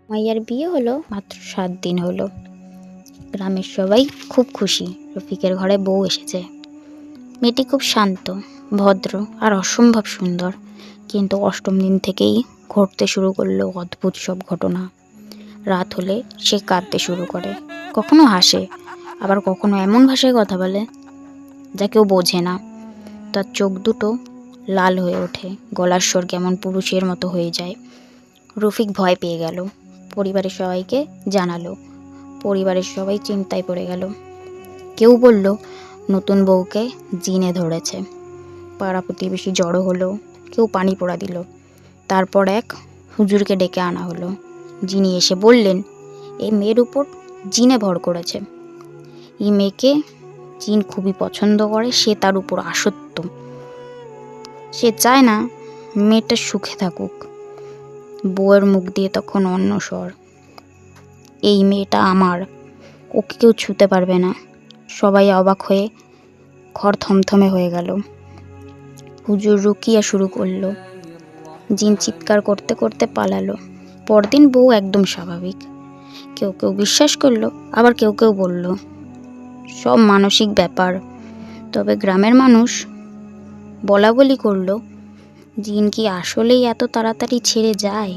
মাইয়ার বিয়ে হলো মাত্র ৭ দিন হলো। গ্রামের সবাই খুব খুশি রফিকের ঘরে বউ এসেছে। মেয়েটি খুব শান্ত, ভদ্র আর অসম্ভব সুন্দর। কিন্তু অষ্টম দিন থেকেই ঘটতে শুরু করলো অদ্ভুত সব ঘটনা। রাত হলে সে কাঁদতে শুরু করে, কখনো হাসে, আবার কখনো এমন ভাষায় কথা বলে যা কেউ বোঝে না। তার চোখ দুটো লাল হয়ে ওঠে, গলার স্বর কেমন পুরুষের মতো হয়ে যায়। রফিক ভয় পেয়ে গেল, পরিবারের সবাইকে জানালো। পরিবারের সবাই চিন্তায় পড়ে গেল। কেউ বলল নতুন বউকে জিনে ধরেছে। পাড়া প্রতিবেশী জড়ো হলো, কেউ পানি পোড়া দিল। তারপর এক হুজুরকে ডেকে আনা হলো। যিনি এসে বললেন এই মেয়ের উপর জিনে ভর করেছে। এই মেয়েকে জিন খুবই পছন্দ করে, সে তার উপর আসক্ত। সে চায় না মেয়েটা সুখে থাকুক। বউয়ের মুখ দিয়ে তখন অন্য স্বর, এই মেয়েটা আমার, ওকে কেউ ছুঁতে পারবে না। সবাই অবাক হয়ে ঘর থমথমে হয়ে গেল। হুজুর রুকিয়া শুরু করলো। জিন চিৎকার করতে করতে পালালো। পরদিন বউ একদম স্বাভাবিক। কেউ কেউ বিশ্বাস করলো, আবার কেউ কেউ বলল সব মানসিক ব্যাপার। তবে গ্রামের মানুষ বলা বলি করলো, জিন কি আসলেই এত তাড়াতাড়ি ছেড়ে যায়?